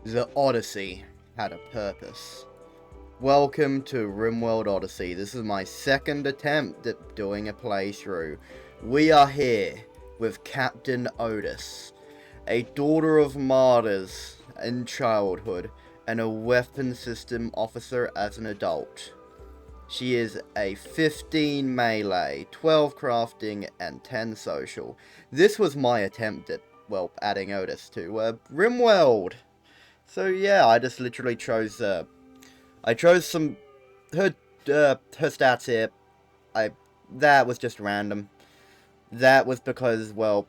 The Odyssey had a purpose. Welcome to Rimworld Odyssey. This is my second attempt at doing a playthrough. We are here with Captain Odyssey, a daughter of martyrs in childhood and a weapon system officer as an adult. She is a 15 melee, 12 crafting, and 10 social. This was my attempt at, well, adding Odyssey to Rimworld. So yeah, I just literally chose, I chose some, her stats here, that was just random. That was because, well,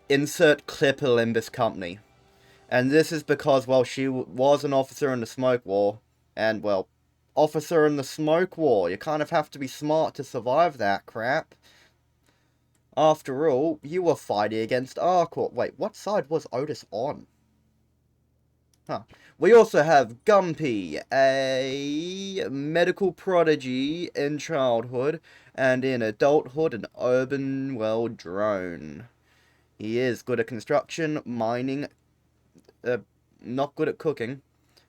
insert clip Olympus Company. And this is because, well, she was an officer in the Smoke War, and, well, officer in the Smoke War, you kind of have to be smart to survive that crap. After all, you were fighting against Arcor. Wait, what side was Otis on? Huh. We also have Gumpy, a medical prodigy in childhood, and in adulthood an urban, well, drone. He is good at construction, mining, not good at cooking,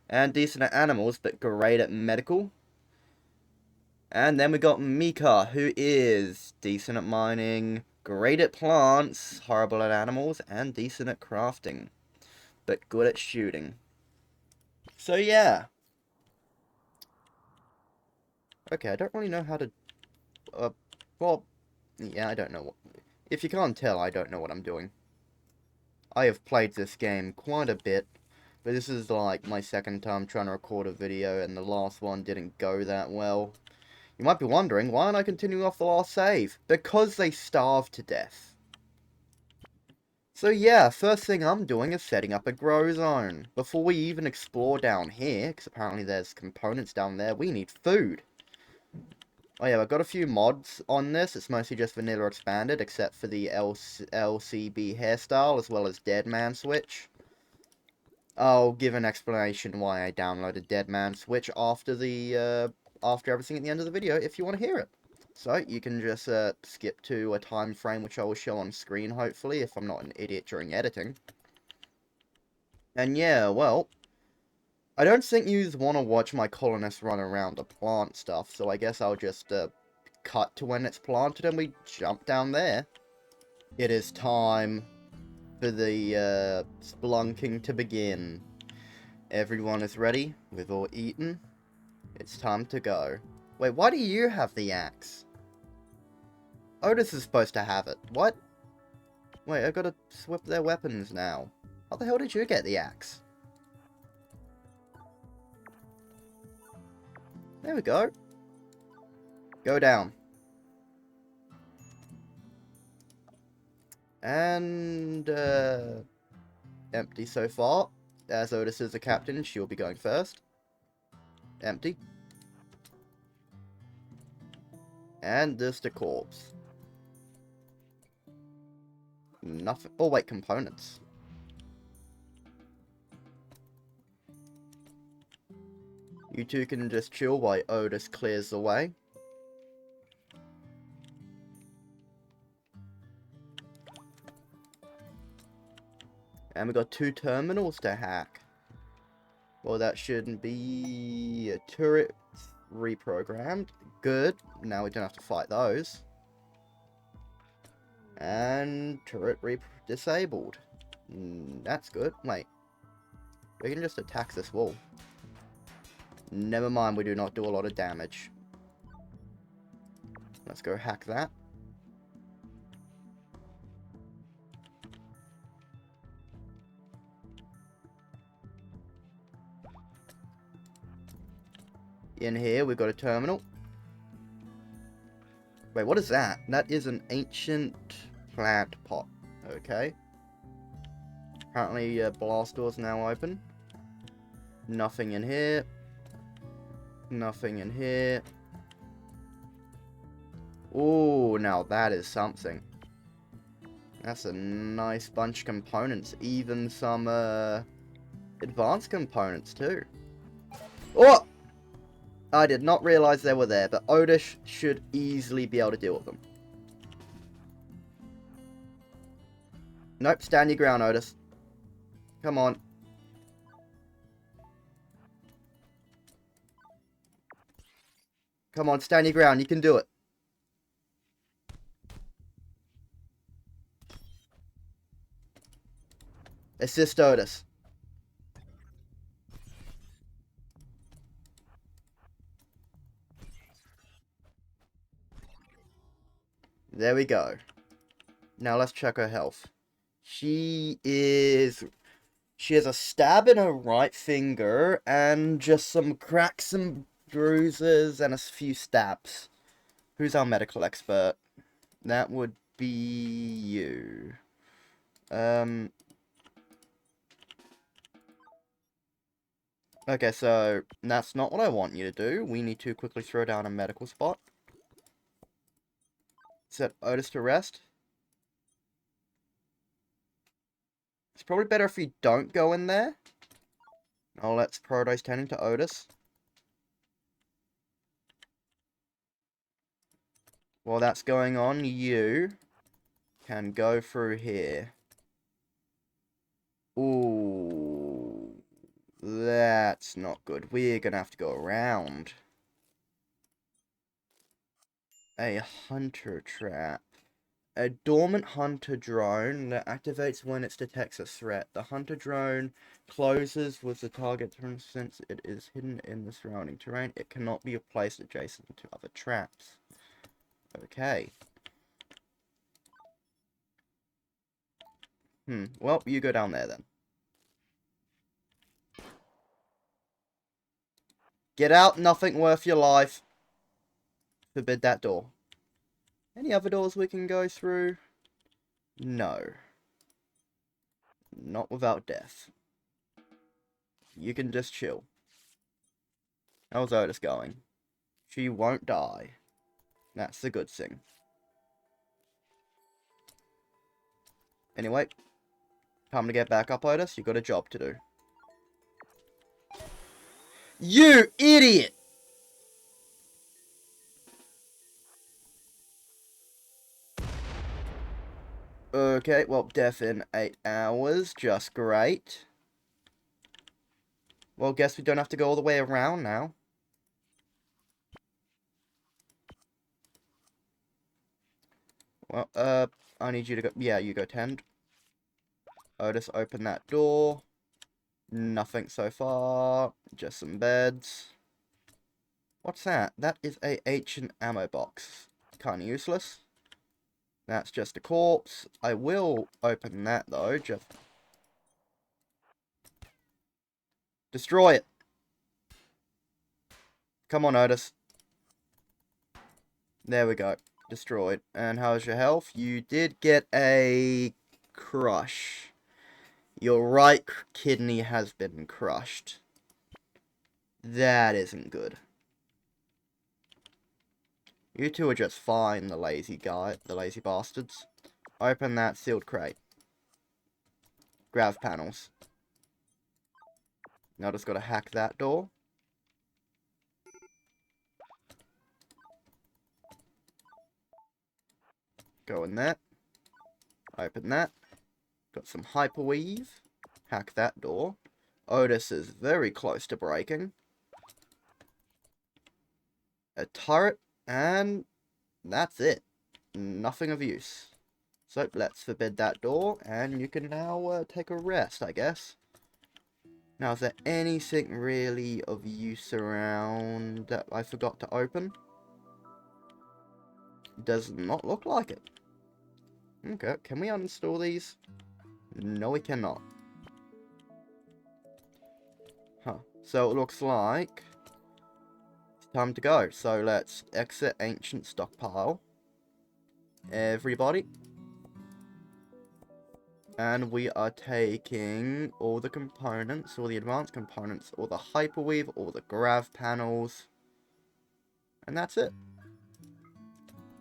and decent at animals, but great at medical. And then we got Mika, who is decent at mining, great at plants, horrible at animals, and decent at crafting, but good at shooting. So yeah. Okay, I don't really know how to, well, yeah, I don't know what, if you can't tell, I don't know what I'm doing. I have played this game quite a bit, but this is like my second time trying to record a video, and the last one didn't go that well. You might be wondering, why aren't I continuing off the last save? Because they starved to death. So yeah, first thing I'm doing is setting up a grow zone. Before we even explore down here, because apparently there's components down there, we need food. Oh yeah, I've got a few mods on this. It's mostly just vanilla expanded, except for the LCB hairstyle, as well as Dead Man Switch. I'll give an explanation why I downloaded Dead Man Switch after the, after everything at the end of the video, if you want to hear it. So, you can just, skip to a time frame which I will show on screen, hopefully, if I'm not an idiot during editing. And yeah, well, I don't think you want to watch my colonists run around to plant stuff, so I guess I'll just, cut to when it's planted and we jump down there. It is time for the, spelunking to begin. Everyone is ready, we've all eaten, it's time to go. Wait, why do you have the axe? Otis is supposed to have it. What? Wait, I've got to swap their weapons now. How the hell did you get the axe? There we go. Go down. And, empty so far. As Otis is the captain, she'll be going first. Empty. And just a corpse. Nothing. Oh, wait, components. You two can just chill while Otis clears the way. And we got 2 terminals to hack. Well, that shouldn't be a turret reprogrammed. Good. Now we don't have to fight those. And turret disabled. That's good. Wait. We can just attack this wall. Never mind, we do not do a lot of damage. Let's go hack that. In here, we've got a terminal. Wait, what is that? That is an ancient plant pot. Okay. Apparently, blast door's now open. Nothing in here. Nothing in here. Ooh, now that is something. That's a nice bunch of components. Even some, advanced components, too. Oh! I did not realize they were there, but Otis should easily be able to deal with them. Nope, stand your ground, Otis. Come on. Come on, stand your ground. You can do it. Assist Otis. There we go. Now let's check her health. She has a stab in her right finger and just some cracks and bruises and a few stabs. Who's our medical expert? That would be you. Okay, so that's not what I want you to do. We need to quickly throw down a medical spot. Set Otis to rest. It's probably better if you don't go in there. Now let's prioritize tending to Otis. While that's going on, you can go through here. Ooh, that's not good. We're gonna have to go around. A hunter trap. A dormant hunter drone that activates when it detects a threat. The hunter drone closes with the target since it is hidden in the surrounding terrain. It cannot be placed adjacent to other traps. Okay. Well, you go down there then. Get out, nothing worth your life. Forbid that door. Any other doors we can go through? No. Not without death. You can just chill. How's Otis going? She won't die. That's the good thing. Anyway, time to get back up, Otis. You got a job to do. You idiot! Okay, well, death in 8 hours. Just great. Well, guess we don't have to go all the way around now. Well, I need you to go... Yeah, you go tend. Otis, open that door. Nothing so far. Just some beds. What's that? That is a ancient ammo box. Kinda useless. That's just a corpse. I will open that, though. Just... Destroy it. Come on, Otis. There we go. Destroyed. And how's your health? You did get a crush. Your right kidney has been crushed. That isn't good. You two are just fine, the lazy bastards. Open that sealed crate. Grav panels. Now just gotta hack that door. Go in there. Open that. Got some hyperweave. Hack that door. Otis is very close to breaking. A turret, and that's it. Nothing of use. So let's forbid that door, and you can now take a rest, I guess. Now, is there anything really of use around that I forgot to open? Does not look like it. Okay, can we uninstall these? No, we cannot. Huh. So it looks like it's time to go. So let's exit ancient stockpile. Everybody. And we are taking all the components, all the advanced components, all the hyperweave, all the grav panels. And that's it.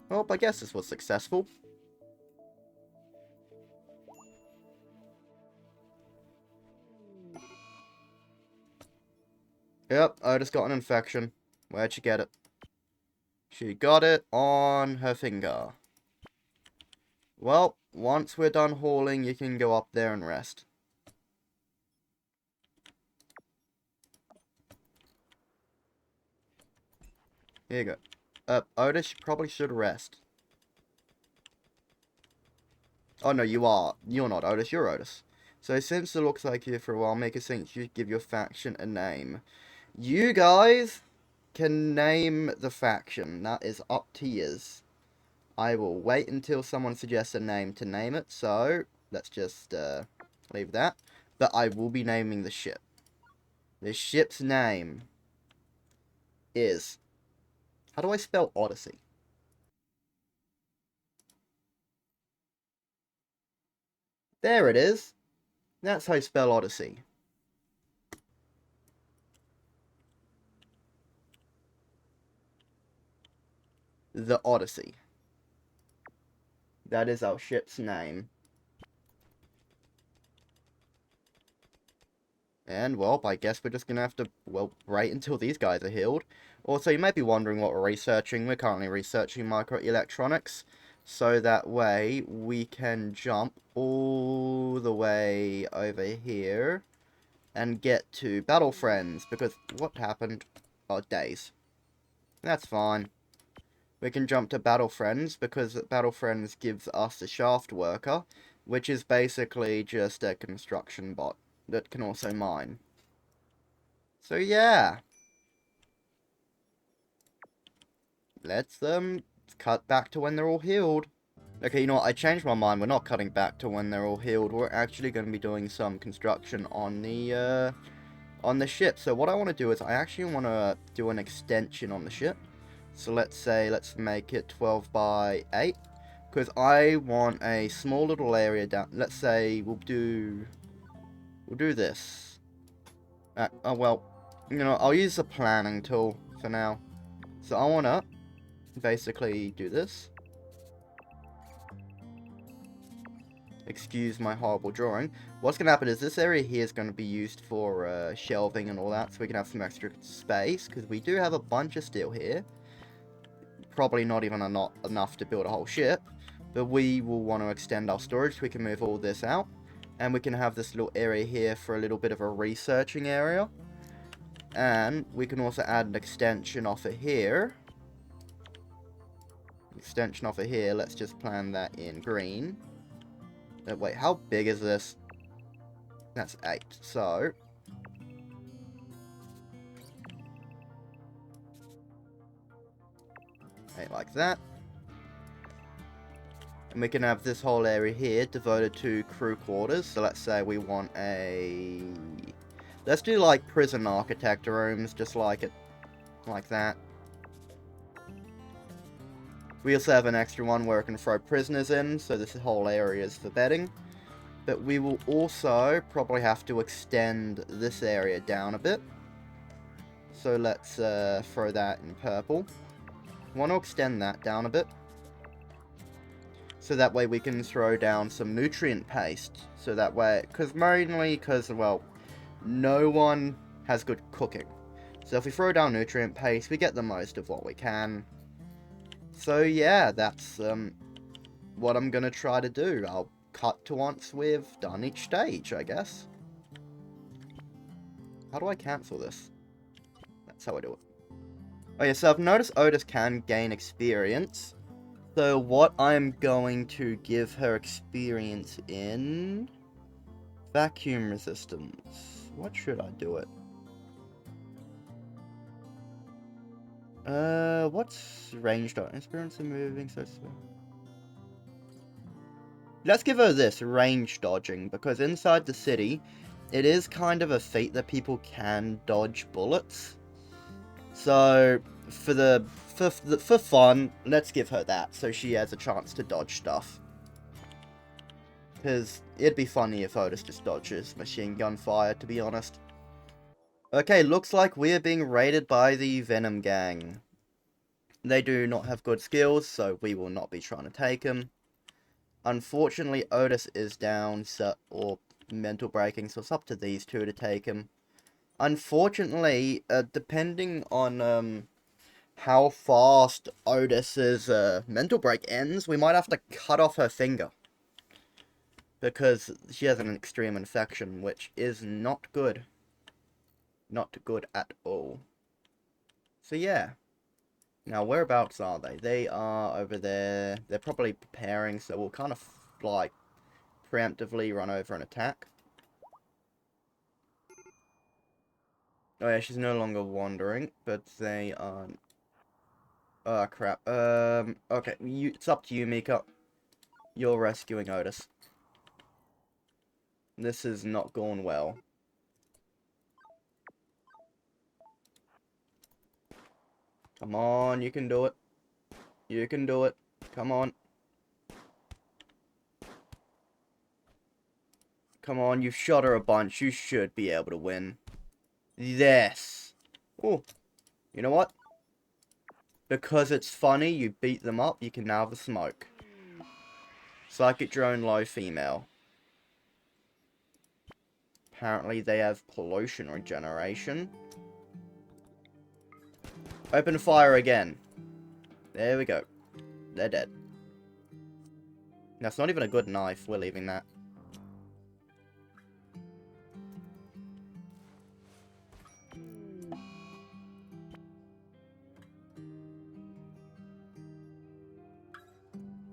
Well, I guess this was successful. Yep, I just got an infection. Where'd she get it? She got it on her finger. Well, once we're done hauling, you can go up there and rest. Here you go. Otis, you probably should rest. Oh, no, you are. You're not Otis, you're Otis. So, since it looks like you're here for a while, make a think you give your faction a name. You guys can name the faction. That is up to yous. I will wait until someone suggests a name to name it, so let's just leave that. But I will be naming the ship. The ship's name is... How do I spell Odyssey? There it is. That's how you spell Odyssey. The Odyssey. That is our ship's name. And, well, I guess we're just gonna have to, well, wait until these guys are healed. Also, you might be wondering what we're researching. We're currently researching microelectronics. So that way, we can jump all the way over here and get to Battle Friends. Because what happened? Oh, days. That's fine. We can jump to Battle Friends because Battle Friends gives us a shaft worker, which is basically just a construction bot that can also mine. So yeah, let's cut back to when they're all healed. Okay, you know what, I changed my mind. We're not cutting back to when they're all healed. We're actually going to be doing some construction on the ship. So what I want to do is I actually want to do an extension on the ship. So let's make it 12 by 8. Because I want a small little area down. Let's say we'll do this. Oh well, you know, I'll use the planning tool for now. So I want to basically do this. Excuse my horrible drawing. What's going to happen is this area here is going to be used for shelving and all that, so we can have some extra space, because we do have a bunch of steel here. Probably not even enough to build a whole ship, but we will want to extend our storage so we can move all this out. And we can have this little area here for a little bit of a researching area. And we can also add an extension off of here. Let's just plan that in green. Wait, how big is this? That's 8. So 8 like that. And we can have this whole area here devoted to crew quarters. So let's say we want a... Let's do like prison architect rooms, just like it. Like that. We also have an extra one where we can throw prisoners in, so this whole area is for bedding. But we will also probably have to extend this area down a bit. So let's throw that in purple. I want to extend that down a bit. So that way we can throw down some nutrient paste. So that way, because, well, no one has good cooking. So if we throw down nutrient paste, we get the most of what we can. So yeah, that's what I'm going to try to do. I'll cut to once we've done each stage, I guess. How do I cancel this? That's how I do it. Oh yeah, so I've noticed Otis can gain experience. So what I'm going to give her experience in... Vacuum resistance. What should I do it? What's ranged on? Experience in moving so slow. Let's give her this, range dodging, because inside the city, it is kind of a feat that people can dodge bullets. So, for fun, let's give her that, so she has a chance to dodge stuff. Because it'd be funny if Otis just dodges machine gun fire, to be honest. Okay, looks like we're being raided by the Venom Gang. They do not have good skills, so we will not be trying to take them. Unfortunately, Otis is down, or mental breaking, so it's up to these two to take him. Unfortunately, depending on how fast Otis's mental break ends, we might have to cut off her finger. Because she has an extreme infection, which is not good. Not good at all. So yeah. Now, whereabouts are they? They are over there. They're probably preparing, so we'll kind of, like, preemptively run over and attack. Oh yeah, she's no longer wandering, but they are... Oh, crap. Okay, it's up to you, Mika. You're rescuing Otis. This is not going well. Come on, you can do it. You can do it. Come on. Come on, you've shot her a bunch. You should be able to win. Yes. Oh, you know what? Because it's funny, you beat them up, you can now have a smoke. Psychic drone low female. Apparently they have pollution regeneration. Open fire again. There we go. They're dead. That's not even a good knife. We're leaving that.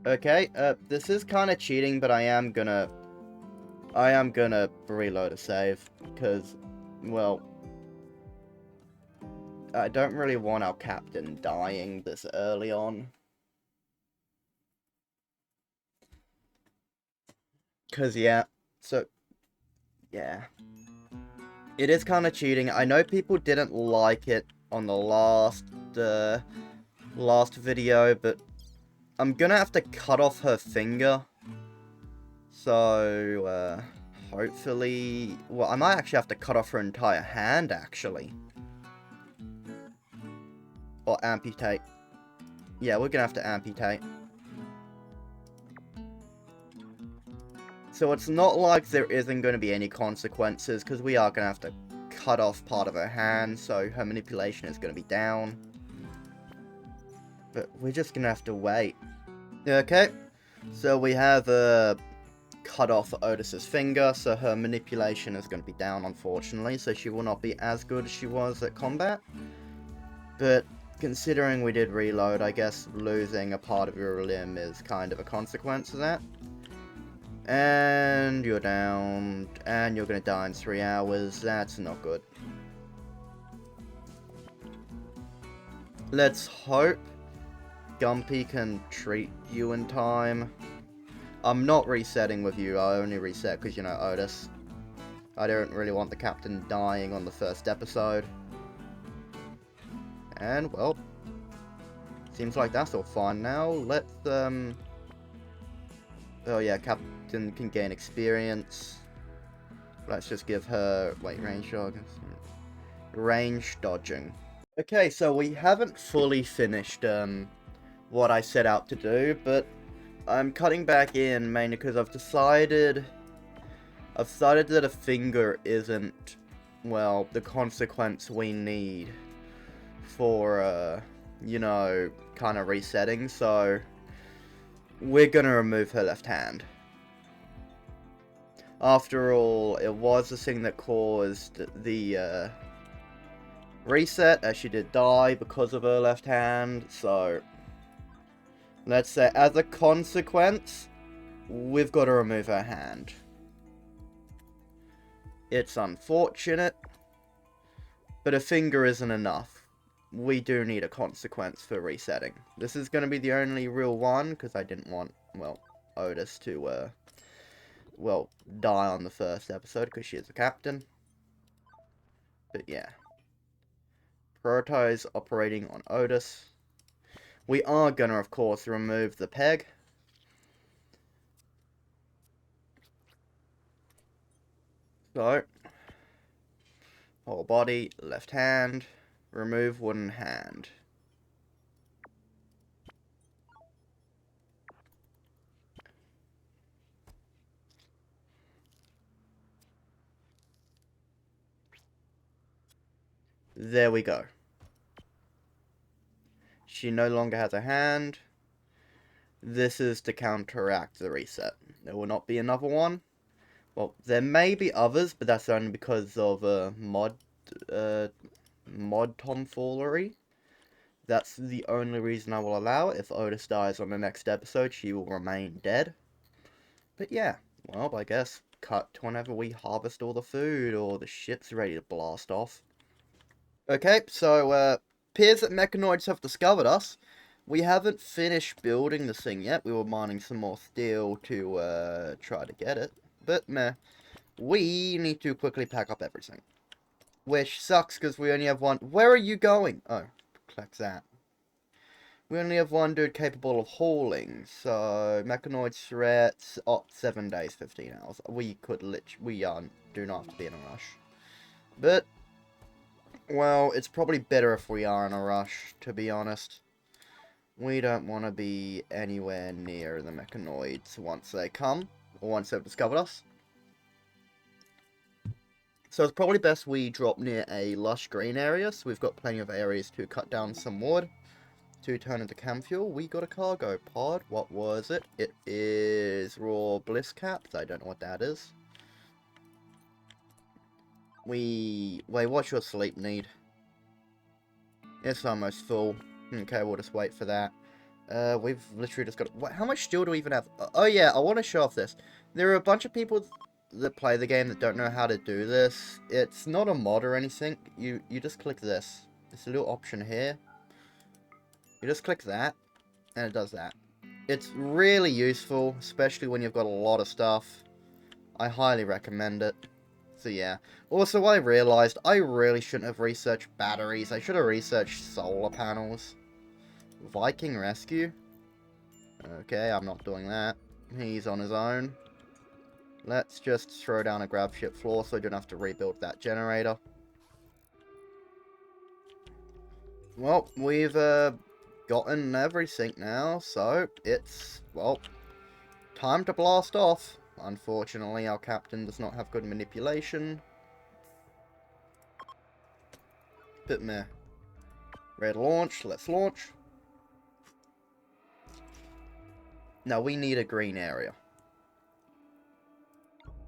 Okay, this is kind of cheating, but I am gonna reload a save, because, well, I don't really want our captain dying this early on. Because, yeah, so, yeah. It is kind of cheating. I know people didn't like it on the last video, but I'm gonna have to cut off her finger. So, hopefully... Well, I might actually have to cut off her entire hand, actually. Or amputate. Yeah, we're gonna have to amputate. So it's not like there isn't going to be any consequences, because we are going to have to cut off part of her hand, so her manipulation is going to be down. But we're just going to have to wait. Okay, so we have cut off Otis's finger, so her manipulation is going to be down, unfortunately, so she will not be as good as she was at combat. But considering we did reload, I guess losing a part of your limb is kind of a consequence of that. And you're down, and you're gonna die in 3 hours. That's not good. Let's hope Gumpy can treat you in time. I'm not resetting with you, I only reset because, you know, Otis. I don't really want the captain dying on the first episode. And, well, seems like that's all fine now. Let's, oh yeah, Captain can gain experience. Let's just give her, wait, range dodging. Range dodging. Okay, so we haven't fully finished, what I set out to do, but I'm cutting back in mainly because I've decided that a finger isn't, well, the consequence we need for, you know, kind of resetting, so we're gonna remove her left hand. After all, it was the thing that caused the reset, as she did die because of her left hand, so let's say as a consequence, we've got to remove her hand. It's unfortunate, but a finger isn't enough. We do need a consequence for resetting. This is going to be the only real one, because I didn't want, well, Otis to, well, die on the first episode, because she is the captain. But yeah. Prioritize operating on Otis. We are going to, of course, remove the peg. So, whole body, left hand, remove wooden hand. There we go. She no longer has a hand. This is to counteract the reset. There will not be another one. Well, there may be others, but that's only because of mod tomfoolery. That's the only reason I will allow it. If Otis dies on the next episode, she will remain dead. But yeah, well, I guess cut to whenever we harvest all the food or the ship's ready to blast off. Okay, so, appears that mechanoids have discovered us. We haven't finished building this thing yet. We were mining some more steel to, try to get it. But, meh. We need to quickly pack up everything. Which sucks, because we only have one... Where are you going? Oh, collect that. We only have one dude capable of hauling, so... Mechanoid threats, 7 days, 15 hours. We could we do not have to be in a rush. But... Well, it's probably better if we are in a rush, to be honest. We don't want to be anywhere near the mechanoids once they come, or once they've discovered us. So it's probably best we drop near a lush green area, so we've got plenty of areas to cut down some wood to turn into chem fuel. We got a cargo pod. What was it? It is raw bliss caps. I don't know what that is. Wait, what's your sleep need? It's almost full. Okay, we'll just wait for that. We've literally just got... how much steel do we even have? Oh yeah, I want to show off this. There are a bunch of people that play the game that don't know how to do this. It's not a mod or anything. You just click this. There's a little option here. You just click that, and it does that. It's really useful, especially when you've got a lot of stuff. I highly recommend it. So yeah. Also, I realized I really shouldn't have researched batteries. I should have researched solar panels. Viking rescue? Okay, I'm not doing that. He's on his own. Let's just throw down a grab ship floor so I don't have to rebuild that generator. Well, we've gotten everything now, so it's, well, time to blast off. Unfortunately, our captain does not have good manipulation. Bit meh. Ready to launch? Let's launch. Now, we need a green area.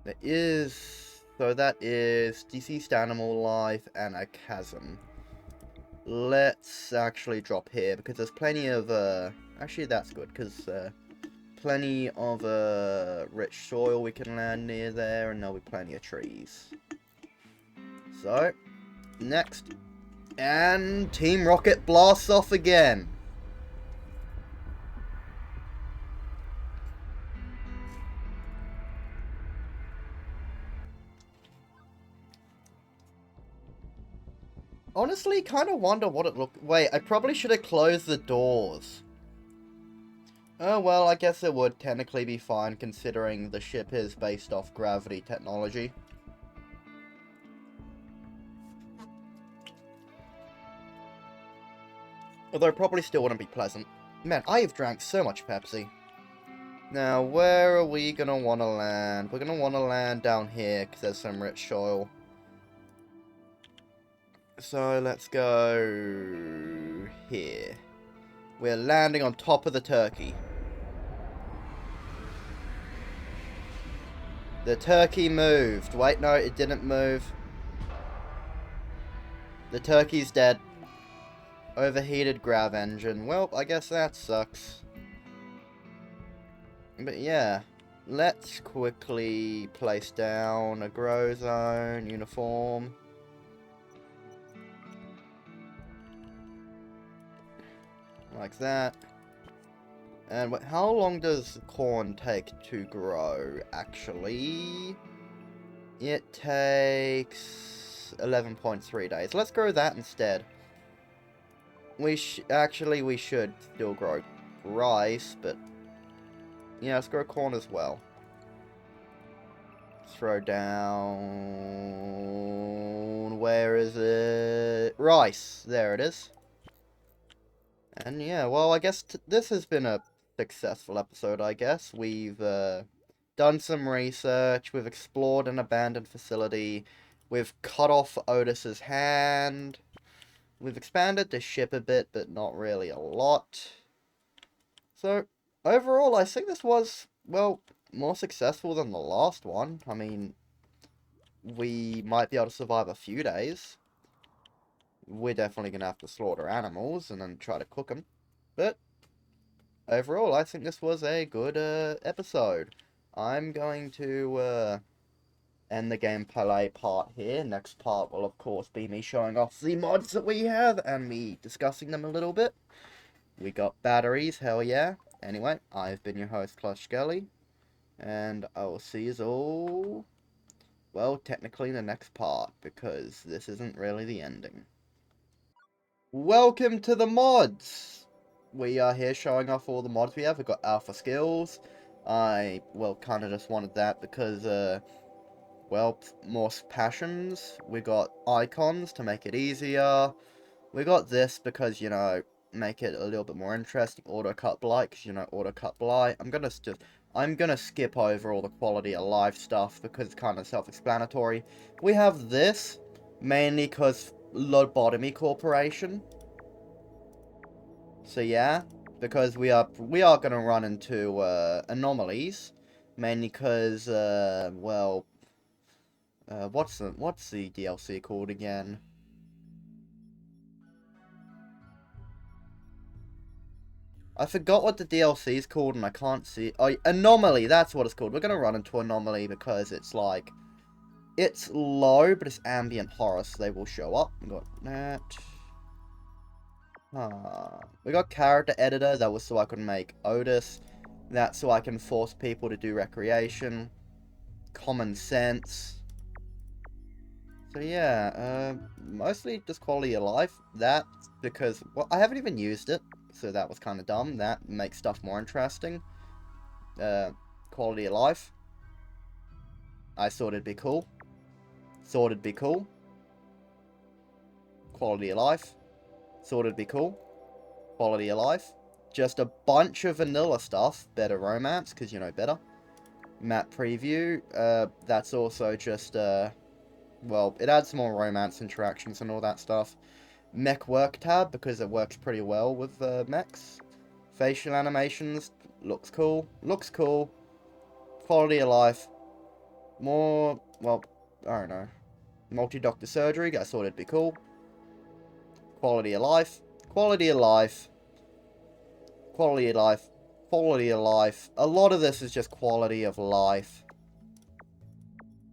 There is... So that is deceased animal life and a chasm. Let's actually drop here, because there's plenty of, actually, that's good, because, plenty of, rich soil we can land near there, and there'll be plenty of trees. So, next. And Team Rocket blasts off again. Honestly, kind of wonder what it looked... Wait, I probably should have closed the doors. Oh, well, I guess it would technically be fine, considering the ship is based off gravity technology. Although it probably still wouldn't be pleasant. Man, I have drank so much Pepsi. Now, where are we going to want to land? We're going to want to land down here, because there's some rich soil. So, let's go here. We're landing on top of the turkey. The turkey moved. Wait, no, it didn't move. The turkey's dead. Overheated grav engine. Well, I guess that sucks. But yeah. Let's quickly place down a grow zone, uniform. Like that. And how long does corn take to grow, actually? It takes 11.3 days. Let's grow that instead. We should still grow rice, but yeah, let's grow corn as well. Throw down... Where is it? Rice. There it is. And yeah, well, I guess this has been a successful episode, I guess. We've done some research, we've explored an abandoned facility, we've cut off Otis's hand, we've expanded the ship a bit, but not really a lot. So, overall, I think this was, well, more successful than the last one. I mean, we might be able to survive a few days. we're definitely going to have to slaughter animals and then try to cook them. But overall, I think this was a good episode. I'm going to end the gameplay part here. Next part will, of course, be me showing off the mods that we have and me discussing them a little bit. We got batteries, hell yeah. Anyway, I've been your host, clutchskelly, and I will see you all, well, technically in the next part, because this isn't really the ending. Welcome to the mods! We are here showing off all the mods we have. We've got alpha skills. I, well, kind of just wanted that because, well, more passions. We got icons to make it easier. We got this because, you know, make it a little bit more interesting. Auto cut blight, because, you know, auto cut blight. I'm gonna skip over all the quality of life stuff because it's kind of self-explanatory. We have this mainly because Lobotomy Corporation. So yeah, because we are gonna run into anomalies, mainly because well, what's the DLC called again? I forgot what the DLC is called and I can't see. Oh, Anomaly, that's what it's called. We're gonna run into Anomaly because it's like, it's low, but it's ambient horror, so they will show up. We got that. We got character editor, that was so I could make Odyssey. That's so I can force people to do recreation. Common sense. So yeah, mostly just quality of life. That, because, well, I haven't even used it, so that was kind of dumb. That makes stuff more interesting. Quality of life. I thought it'd be cool. Thought it'd be cool. Quality of life. Thought it'd be cool. Quality of life. Just a bunch of vanilla stuff. Better romance, because, you know, better. Map preview. That's also just, well, it adds more romance interactions and all that stuff. Mech work tab, because it works pretty well with mechs. Facial animations. Looks cool. Looks cool. Quality of life. More, well, I don't know. Multi-doctor surgery. I thought it'd be cool. Quality of life. Quality of life. Quality of life. Quality of life. A lot of this is just quality of life.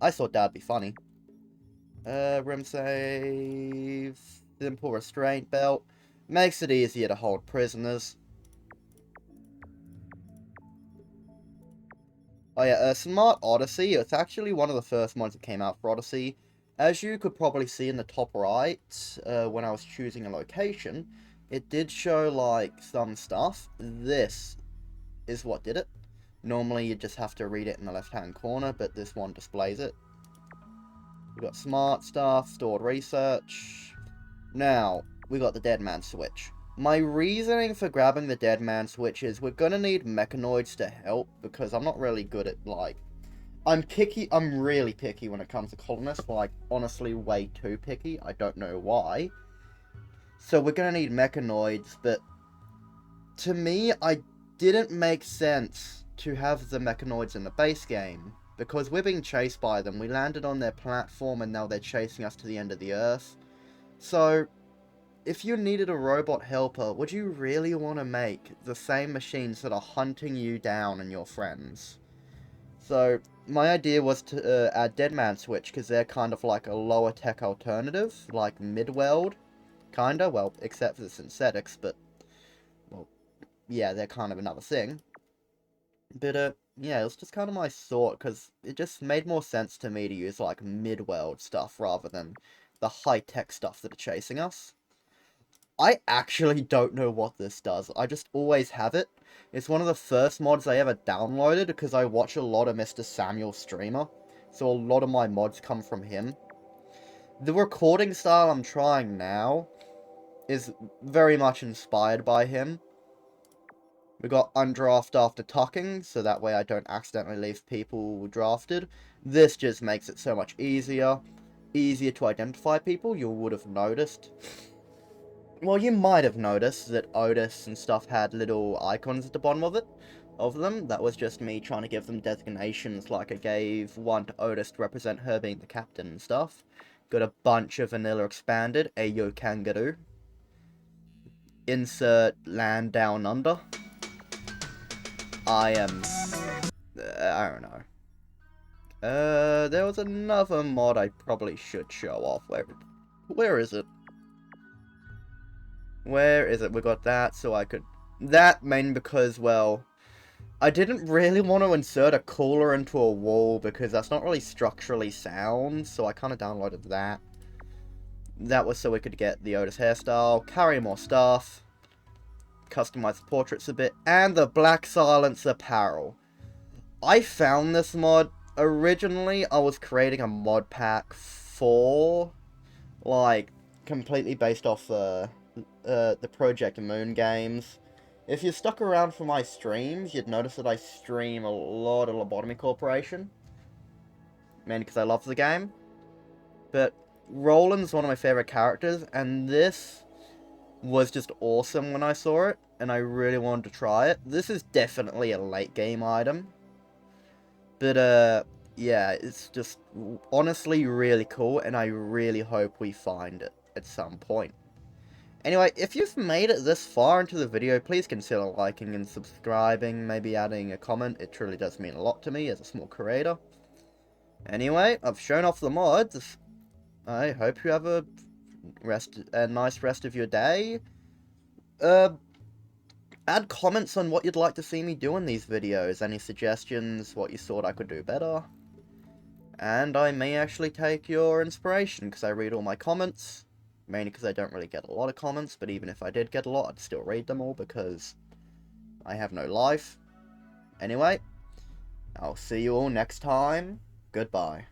I thought that'd be funny. Rim save. Simple restraint belt. Makes it easier to hold prisoners. Oh yeah, Smart Odyssey. It's actually one of the first mods that came out for Odyssey. As you could probably see in the top right, when I was choosing a location, it did show, like, some stuff. This is what did it. Normally, you just have to read it in the left-hand corner, but this one displays it. We got smart stuff, stored research. Now, we got the dead man switch. My reasoning for grabbing the dead man switch is we're gonna need mechanoids to help, because I'm not really good at, like... I'm really picky when it comes to colonists, like, honestly way too picky. I don't know why. So we're gonna need mechanoids, but to me, I didn't make sense to have the mechanoids in the base game, because we're being chased by them. We landed on their platform and now they're chasing us to the end of the earth. So, if you needed a robot helper, would you really want to make the same machines that are hunting you down and your friends? So, my idea was to add Deadman Switch, because they're kind of like a lower tech alternative, like Midworld, kinda, well, except for the synthetics, but, well, yeah, they're kind of another thing. But, yeah, it was just kind of my thought, because it just made more sense to me to use, like, mid-world stuff rather than the high-tech stuff that are chasing us. I actually don't know what this does. I just always have it. It's one of the first mods I ever downloaded, because I watch a lot of Mr. Samuel Streamer, so a lot of my mods come from him. The recording style I'm trying now is very much inspired by him. We got undraft after tucking, so that way I don't accidentally leave people drafted. This just makes it so much easier. Easier to identify people, you would have noticed. Well, you might have noticed that Odyssey and stuff had little icons at the bottom of them. That was just me trying to give them designations, like I gave one to Odyssey to represent her being the captain and stuff. Got a bunch of vanilla expanded. Ayo kangaroo. Insert land down under. I don't know. There was another mod I probably should show off. Where is it? Where is it? We got that, so I could... That mainly because, well... I didn't really want to insert a cooler into a wall because that's not really structurally sound, so I kind of downloaded that. That was so we could get the Otis hairstyle, carry more stuff, customize the portraits a bit, and the Black Silence apparel. I found this mod. Originally, I was creating a mod pack for, like, completely based off the Project Moon games. If you stuck around for my streams, you'd notice that I stream a lot of Lobotomy Corporation. Mainly because I love the game. But Roland's one of my favorite characters, and this was just awesome when I saw it, and I really wanted to try it. This is definitely a late game item. But, yeah, it's just honestly really cool, and I really hope we find it at some point. Anyway, if you've made it this far into the video, please consider liking and subscribing, maybe adding a comment. It truly does mean a lot to me as a small creator. Anyway, I've shown off the mods. I hope you have a nice rest of your day. Add comments on what you'd like to see me do in these videos, any suggestions, what you thought I could do better. And I may actually take your inspiration, because I read all my comments. Mainly because I don't really get a lot of comments, but even if I did get a lot, I'd still read them all, because I have no life. Anyway, I'll see you all next time. Goodbye.